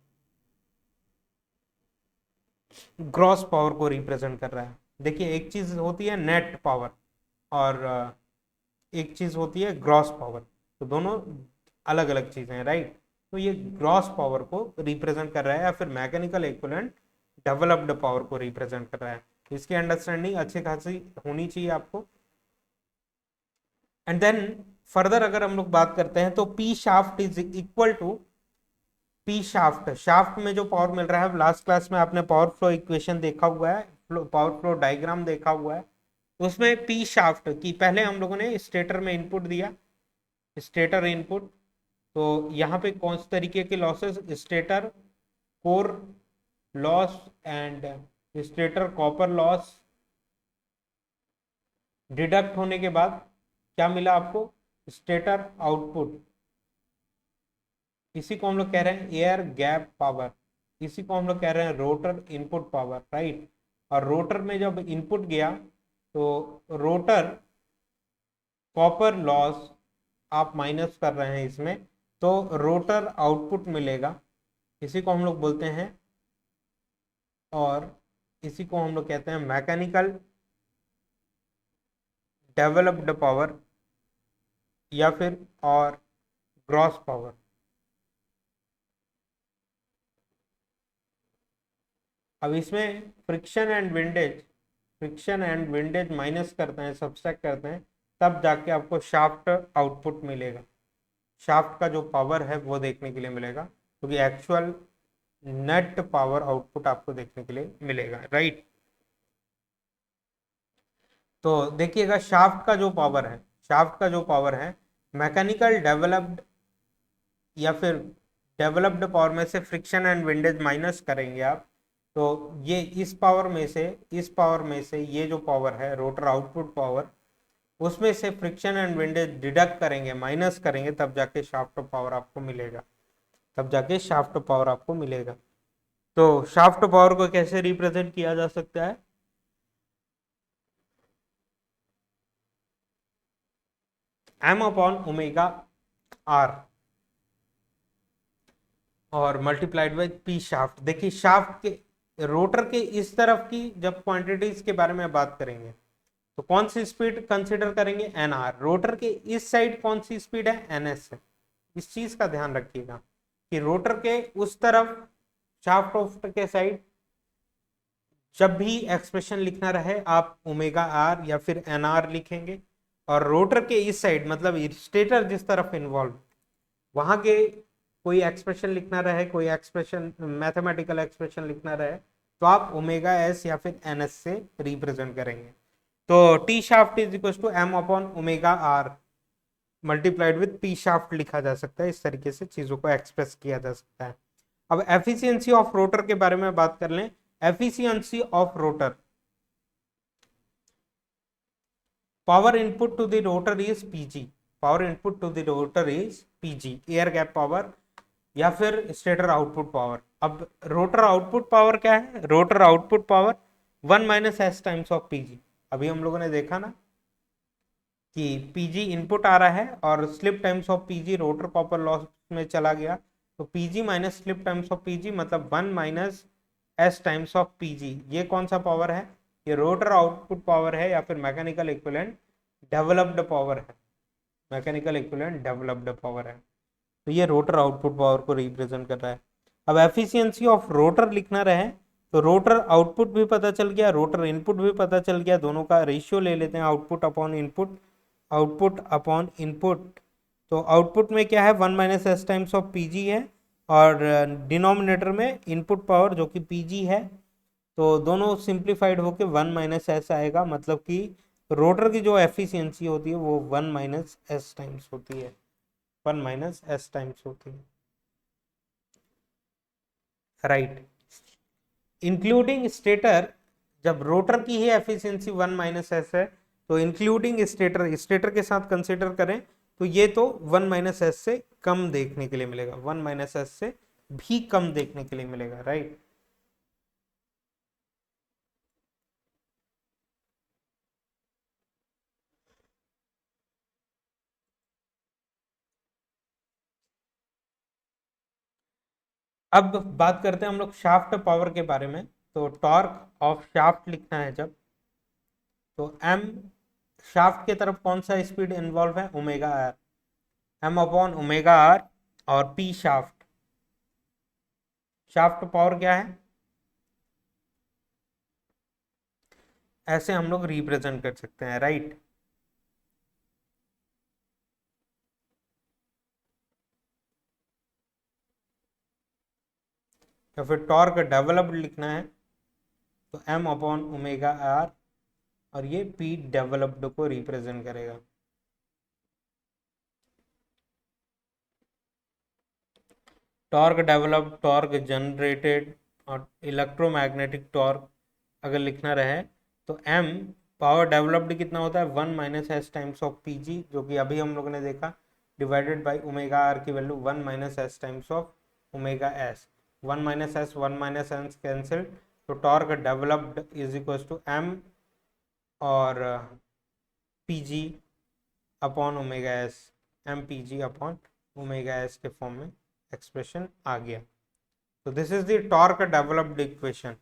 ग्रॉस पावर को रिप्रेजेंट कर रहा है। देखिए, एक चीज होती है नेट पावर और एक चीज होती है ग्रॉस पावर, तो दोनों अलग अलग चीजें हैं, राइट। तो ये ग्रॉस पावर को रिप्रेजेंट कर रहा है, या फिर मैकेनिकल इक्विवेलेंट डेवलप्ड पावर को रिप्रेजेंट कर रहा है। इसकी अंडरस्टैंडिंग अच्छी खासी होनी चाहिए आपको। एंड देन फर्दर अगर हम लोग बात करते हैं, तो P shaft is equal to P shaft, shaft में जो पावर मिल रहा है, लास्ट क्लास में आपने पावर फ्लो इक्वेशन देखा हुआ है, पावर फ्लो डायग्राम देखा हुआ है, उसमें P शाफ्ट की पहले हम लोगों ने स्टेटर में इनपुट दिया, स्टेटर इनपुट। तो यहाँ पे कौन से तरीके के losses, stator core loss and stator copper loss, deduct होने के बाद क्या मिला आपको, स्टेटर आउटपुट, इसी को हम लोग कह रहे हैं एयर गैप पावर, इसी को हम लोग कह रहे हैं रोटर इनपुट पावर, राइट। और रोटर में जब इनपुट गया तो रोटर कॉपर लॉस आप माइनस कर रहे हैं इसमें, तो रोटर आउटपुट मिलेगा, इसी को हम लोग बोलते हैं, और इसी को हम लोग कहते हैं मैकेनिकल डेवलप्ड पावर, या फिर और ग्रॉस पावर। अब इसमें फ्रिक्शन एंड विंडेज माइनस करते हैं, सब्सट्रैक्ट करते हैं, तब जाके आपको शाफ्ट आउटपुट मिलेगा, शाफ्ट का जो पावर है वो देखने के लिए मिलेगा, क्योंकि एक्चुअल नेट पावर आउटपुट आपको देखने के लिए मिलेगा, राइट। तो देखिएगा, शाफ्ट का जो पावर है, शाफ्ट का जो पावर है, मैकेनिकल डेवलप्ड या फिर डेवलप्ड पावर में से फ्रिक्शन एंड विंडेज माइनस करेंगे आप, तो ये इस पावर में से, इस पावर में से ये जो पावर है रोटर आउटपुट पावर, उसमें से फ्रिक्शन एंड विंडेज डिडक्ट करेंगे, माइनस करेंगे, तब जाके शाफ्ट पावर आपको मिलेगा, तब जाके शाफ्ट पावर आपको मिलेगा। तो शाफ्ट पावर को कैसे रिप्रेजेंट किया जा सकता है, M अपॉन ओमेगा R और मल्टीप्लाइड बाई P शाफ्ट। देखिए, शाफ्ट के रोटर के इस तरफ की जब क्वांटिटीज के बारे में बात करेंगे, तो कौन सी स्पीड कंसीडर करेंगे, NR। रोटर के इस साइड कौन सी स्पीड है, NS है। इस चीज का ध्यान रखिएगा कि रोटर के उस तरफ, शाफ्ट ऑफ के साइड, जब भी एक्सप्रेशन लिखना रहे आप ओमेगा R या फिर NR लिखेंगे, और रोटर के इस साइड मतलब स्टेटर जिस तरफ इन्वॉल्व, वहां के कोई एक्सप्रेशन लिखना रहे, कोई एक्सप्रेशन मैथमेटिकल एक्सप्रेशन लिखना रहे, तो आप ओमेगा एस या फिर एन एस से रिप्रेजेंट करेंगे। तो T shaft is equal to M upon omega R multiplied with P shaft लिखा जा सकता है। इस तरीके से चीजों को एक्सप्रेस किया जा सकता है। अब एफिशिएंसी ऑफ रोटर के बारे में बात कर लें। Efficiency of rotor, power input to the rotor is PG, power input to the rotor is PG, air gap power या फिर स्टेटर आउटपुट पावर। अब रोटर आउटपुट पावर क्या है? Rotor output power 1 minus S times of PG. अभी हम लोगों ने देखा ना कि पीजी इनपुट आ रहा है और slip times of PG rotor copper loss में चला गया, तो PG minus slip times of PG मतलब 1 minus S times of PG. ये कौन सा पावर है? ये रोटर आउटपुट पावर है या फिर मैकेनिकल इक्विवेलेंट डेवलप्ड पावर है, मैकेनिकल इक्विवेलेंट डेवलप्ड पावर है। तो ये रोटर आउटपुट पावर को रिप्रेजेंट कर रहा है। अब एफिशिएंसी ऑफ रोटर लिखना रहे तो रोटर आउटपुट भी पता चल गया, रोटर इनपुट भी पता चल गया, दोनों का रेशियो ले लेते हैं, output upon input, output upon input. तो आउटपुट में क्या है? 1 minus S times of PG है और डिनोमिनेटर में इनपुट पावर जो कि पीजी है, तो दोनों सिंप्लीफाइड होके 1 माइनस एस आएगा। मतलब कि रोटर की जो एफिशिएंसी होती है वो 1 माइनस एस टाइम्स होती है, 1 माइनस एस टाइम्स होती है, राइट। इंक्लूडिंग स्टेटर, जब रोटर की ही एफिशिएंसी 1 माइनस एस है तो इंक्लूडिंग स्टेटर, स्टेटर के साथ कंसिडर करें तो ये तो 1 माइनस एस से कम देखने के लिए मिलेगा, 1 माइनस एस से भी कम देखने के लिए मिलेगा, राइट। अब बात करते हैं हम लोग शाफ्ट पावर के बारे में। तो टॉर्क ऑफ शाफ्ट लिखना है जब, तो एम शाफ्ट के तरफ कौन सा स्पीड इन्वॉल्व है? Omega R, M upon omega R. और पी शाफ्ट, शाफ्ट पावर क्या है? ऐसे हम लोग रिप्रेजेंट कर सकते हैं, राइट। या फिर टॉर्क डेवलप्ड लिखना है तो एम अपॉन ओमेगा आर और ये पी डेवलप्ड को रिप्रेजेंट करेगा। टॉर्क डेवलप्ड, टॉर्क जनरेटेड और इलेक्ट्रोमैग्नेटिक टॉर्क अगर लिखना रहे तो एम पावर डेवलप्ड कितना होता है? 1 minus S times of P G, जो कि अभी हम लोगों ने देखा, डिवाइडेड बाई ओमेगा आर की value 1 minus S times of omega s. 1 minus s 1 minus s cancel, तो torque developed is equal to m और P G upon omega s, m P G upon omega s के form में expression आ गया। तो this is the torque developed equation,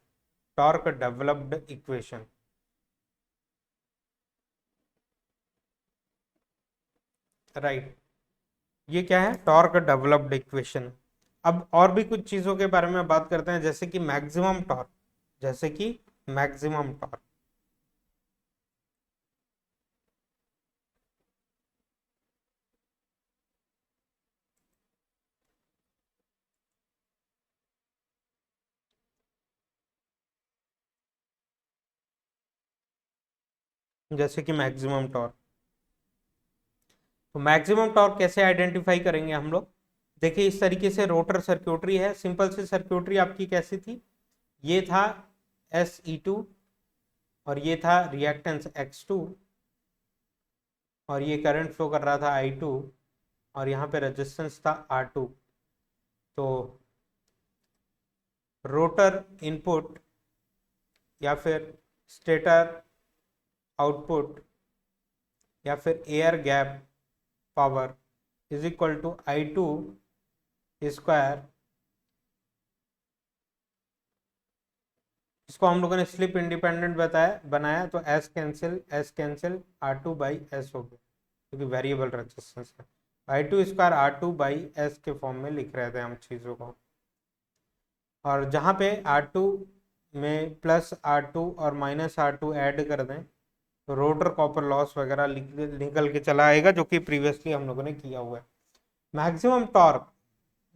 torque developed equation, right. ये क्या है? Torque developed equation. अब और भी कुछ चीजों के बारे में बात करते हैं, जैसे कि मैक्सिमम टॉर्क, जैसे कि मैक्सिमम टॉर्क। जैसे कि मैक्सिमम टॉर्क, तो मैक्सिमम टॉर्क कैसे आइडेंटिफाई करेंगे हम लोग? देखिए इस तरीके से रोटर सर्क्यूटरी है, सिंपल सी सर्क्यूटरी आपकी कैसी थी? ये था SE2 और ये था रिएक्टेंस X2 और ये करंट फ्लो कर रहा था I2 और यहाँ पे रेजिस्टेंस था R2। तो रोटर इनपुट या फिर स्टेटर आउटपुट या फिर air gap power is equal to I2 square, इसको हम लोगों ने स्लिप इंडिपेंडेंट बनाया तो S cancel R2 by S हो गया, क्योंकि वेरिएबल रेजिस्टेंस है। I2 square R2 by S के फॉर्म में लिख रहे थे हम चीज़ों को, और जहाँ पे R2 में प्लस R2 और माइनस R2 ऐड कर दें तो रोटर कॉपर लॉस वगैरह निकल के चला आएगा, जो कि प्रीवियसली हम लोगों ने किया हुआ है। मैक्सिमम टॉर्क,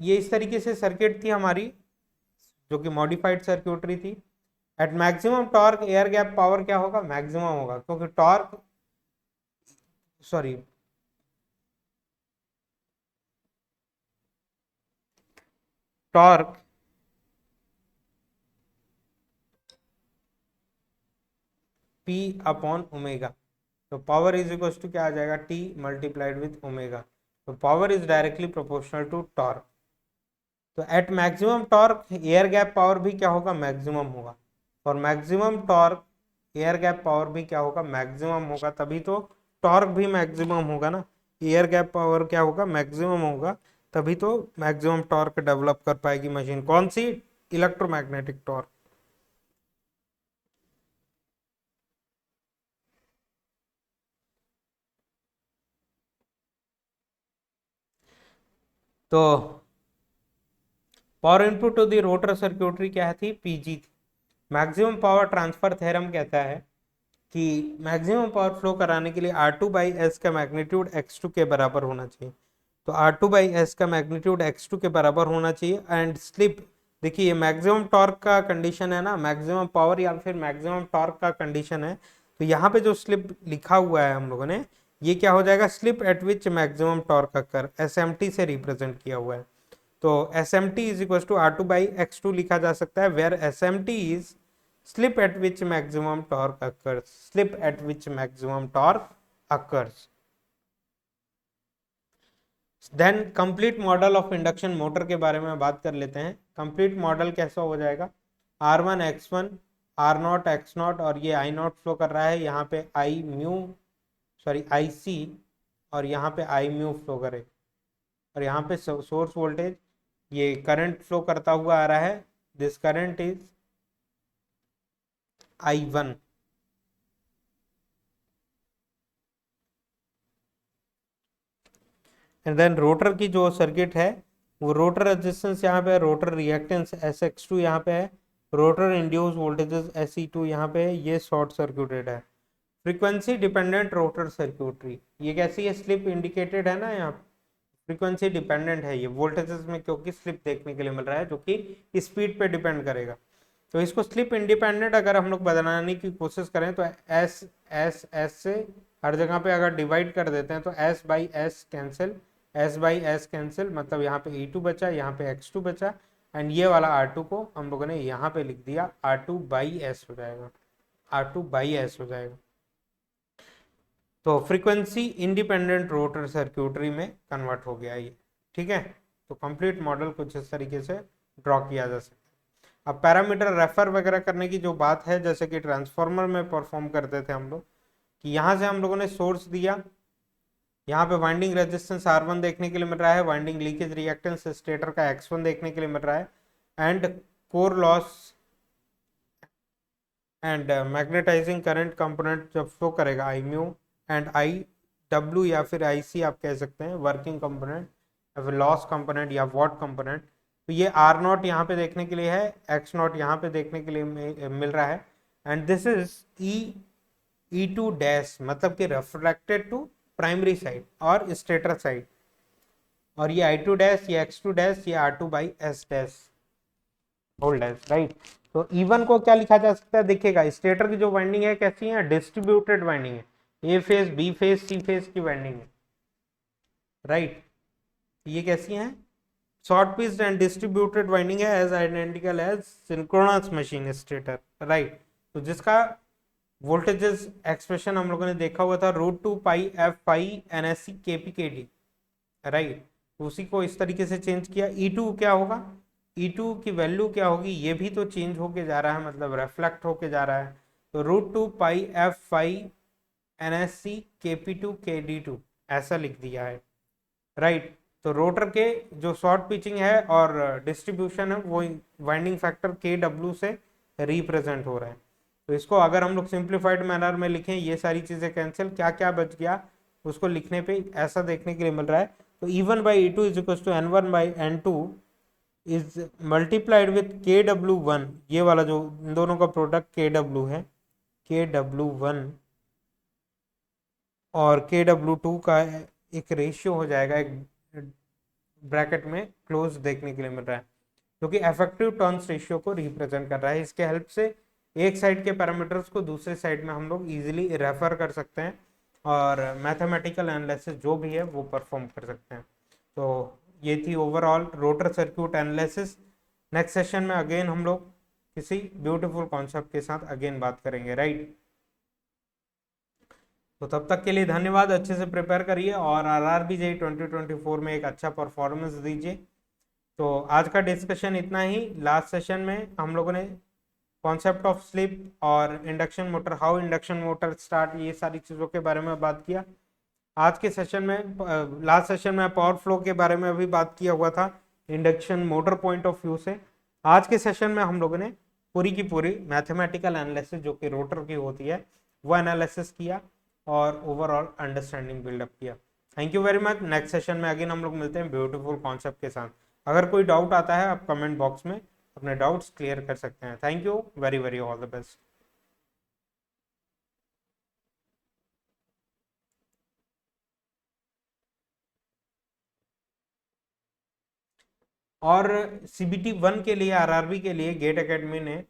ये इस तरीके से सर्किट थी हमारी जो कि मॉडिफाइड सर्क्यूटरी थी। At maximum torque air gap power क्या होगा, मैक्सिमम होगा, क्योंकि torque, sorry, torque P upon omega, तो पावर इज इक्वल टू क्या आ जाएगा, T मल्टीप्लाइड विथ ओमेगा, तो power is directly proportional to torque. तो at maximum torque air gap power भी क्या होगा, मैक्सिमम होगा, और maximum torque air gap power भी क्या होगा, मैक्सिमम होगा, तभी तो टॉर्क भी मैक्सिमम होगा ना, एयर गैप पावर क्या होगा, मैक्सिमम होगा, तभी तो मैक्सिमम टॉर्क डेवलप कर पाएगी मशीन, कौन सी, इलेक्ट्रोमैग्नेटिक टॉर्क। तो power input to the rotor circuitry क्या थी, पीजी थी। मैक्सिमम पावर ट्रांसफर थ्योरम कहता है कि मैक्सिमम पावर फ्लो कराने के लिए R2/S का मैग्नीट्यूड x2 के बराबर होना चाहिए, तो R2/S का मैग्नीट्यूड x2 के बराबर होना चाहिए, एंड स्लिप, देखिए ये मैक्सिमम टॉर्क का कंडीशन है ना, मैक्सिमम पावर या फिर मैक्सिमम टॉर्क का कंडीशन है, तो यहाँ पे जो स्लिप लिखा हुआ है हम लोगों ने, ये क्या हो जाएगा, स्लिप एट विच मैक्सिमम टॉर्क अकर, SMT से रिप्रेजेंट किया हुआ है, तो SMT is equal to R2/X2 लिखा जा सकता है, where SMT is slip at which maximum torque occurs, slip at which maximum torque occurs। Then complete model of induction motor के बारे में बात कर लेते हैं। कंप्लीट मॉडल कैसा हो जाएगा, R1 X1 R0 X0, और ये I0 फ्लो कर रहा है, यहाँ पे आई म्यू, सॉरी IC, और यहाँ पे आई म्यू फ्लो करे, और यहाँ पे सोर्स वोल्टेज, ये करंट फ्लो करता हुआ आ रहा है, this current is I1। And then rotor की जो सर्किट है, वो रोटर रेजिस्टेंस यहाँ पे है, रोटर रिएक्टेंस SX2 यहाँ पे है, रोटर इंड्यूस वोल्टेजेस SE2 यहाँ पे है, ये शॉर्ट सर्क्यूटेड है। फ्रीक्वेंसी डिपेंडेंट रोटर सर्क्यूटरी, ये कैसी है, स्लिप इंडिकेटेड है ना यहाँ, फ्रीक्वेंसी डिपेंडेंट है ये वोल्टेजेस में, क्योंकि स्लिप देखने के लिए मिल रहा है जो कि स्पीड पे डिपेंड करेगा, तो इसको स्लिप इंडिपेंडेंट अगर हम लोग बनाने की कोशिश करें तो एस एस एस से हर जगह पे अगर डिवाइड कर देते हैं तो S/S कैंसिल, S/S कैंसिल, मतलब यहाँ पे E2 बचा, यहाँ पे X2 बचा, एंड ये वाला R2 को हम लोगों ने यहाँ पे लिख दिया, R2/S हो जाएगा, R2/S हो जाएगा, तो फ्रीक्वेंसी इंडिपेंडेंट रोटर सर्क्यूटरी में कन्वर्ट हो गया ये, ठीक है। तो कंप्लीट मॉडल कुछ इस तरीके से ड्रॉ किया जा सकता है। अब पैरामीटर रेफर वगैरह करने की जो बात है, जैसे कि ट्रांसफार्मर में परफॉर्म करते थे हम लोग, कि यहाँ से हम लोगों ने सोर्स दिया, यहाँ पे वाइंडिंग रेजिस्टेंस R1 देखने के लिए मिल रहा है, वाइंडिंग लीकेज रिएक्टेंस स्टेटर का X1 देखने के लिए मिल रहा है, and core loss and magnetizing current component जब फ्लो करेगा I mu and I W या फिर IC आप कह सकते हैं, वर्किंग कंपोनेंट या फिर लॉस कंपोनेंट या वॉट कंपोनेंट, तो ये R0 यहाँ पे देखने के लिए है, X0 यहाँ पे देखने के लिए मिल रहा है, and this is E2 dash, मतलब कि रिफ्लेक्टेड टू प्राइमरी साइड और स्टेटर साइड, और ये I2 डैश, ये X2 डैश, ये R2/S dash whole dash, right. तो E1 को क्या लिखा जा सकता है, देखिएगा स्टेटर की जो वाइंडिंग है कैसी है, डिस्ट्रीब्यूटेड वाइंडिंग है, A phase, B phase, C phase की वाइंडिंग है, राइट। ये कैसी है, short pitched and distributed winding है, as identical as synchronous machine stator, right. तो जिसका वोल्टेजेस एक्सप्रेशन हम लोगों ने देखा हुआ था, √2πf∅NSC/kpkd, राइट, उसी को इस तरीके से चेंज किया। E2 क्या होगा, E2 की वैल्यू क्या होगी, ये भी तो चेंज होके जा रहा है, मतलब रिफ्लेक्ट होके जा रहा है, तो √2πf∅NSC/kp2kd2 ऐसा लिख दिया है, राइट। तो रोटर के जो शॉर्ट पिचिंग है और डिस्ट्रीब्यूशन है वो वाइंडिंग फैक्टर KW से रिप्रेजेंट हो रहा है, तो इसको अगर हम लोग सिंप्लीफाइड मैनर में लिखें, ये सारी चीजें कैंसिल, क्या क्या बच गया उसको लिखने पे ऐसा देखने के लिए मिल रहा है, तो E1/E2 is equal to N1/N2 is multiplied with KW1, ये वाला जो इन दोनों का प्रोडक्ट KW है, KW1 और KW2 का एक रेशियो हो जाएगा, एक ब्रैकेट में क्लोज देखने के लिए मिल रहा है, जो कि इफेक्टिव टर्न्स रेशियो को रिप्रेजेंट कर रहा है। इसके हेल्प से एक साइड के पैरामीटर्स को दूसरे साइड में हम लोग इजीली रेफर कर सकते हैं और मैथमेटिकल एनालिसिस जो भी है वो परफॉर्म कर सकते हैं। तो ये थी overall rotor circuit analysis. Next session में अगेन हम लोग किसी ब्यूटीफुल कॉन्सेप्ट के साथ अगेन बात करेंगे, राइट। तो तब तक के लिए धन्यवाद, अच्छे से प्रिपेयर करिए और आरआरबी जेईई 2024 में एक अच्छा परफॉर्मेंस दीजिए। तो आज का डिस्कशन इतना ही। लास्ट सेशन में हम लोगों ने कॉन्सेप्ट ऑफ स्लिप और induction motor, how induction motor start, ये सारी चीज़ों के बारे में बात किया। आज के सेशन में, लास्ट सेशन में पावर फ्लो के बारे में अभी बात किया हुआ था induction motor point of view से। आज के सेशन में हम लोगों ने पूरी की पूरी मैथमेटिकल एनालिसिस जो कि रोटर की होती है वो एनालिसिस किया और ओवरऑल अंडरस्टैंडिंग बिल्डअप किया। Thank you very much. Next session में अगेन हम लोग मिलते हैं ब्यूटीफुल कॉन्सेप्ट के साथ। अगर कोई डाउट आता है आप कमेंट बॉक्स में अपने डाउट्स क्लियर कर सकते हैं। Thank you very very, all the best. और सीबीटी 1 के लिए, आरआरबी के लिए गेट एकेडमी ने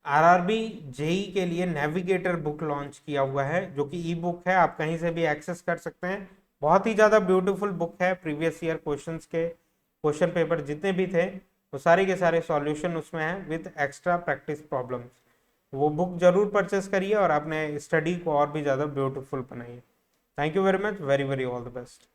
आरआरबी जेई के लिए नेविगेटर बुक लॉन्च किया हुआ है, जो कि ई बुक है, आप कहीं से भी एक्सेस कर सकते हैं। बहुत ही ज़्यादा ब्यूटीफुल बुक है। प्रीवियस ईयर क्वेश्चंस के क्वेश्चन पेपर जितने भी थे वो सारे के सारे सॉल्यूशन उसमें हैं विद एक्स्ट्रा प्रैक्टिस प्रॉब्लम्स। वो बुक जरूर परचेस करिए और अपने स्टडी को और भी ज़्यादा ब्यूटीफुल बनाइए। Thank you very much, very very all the best.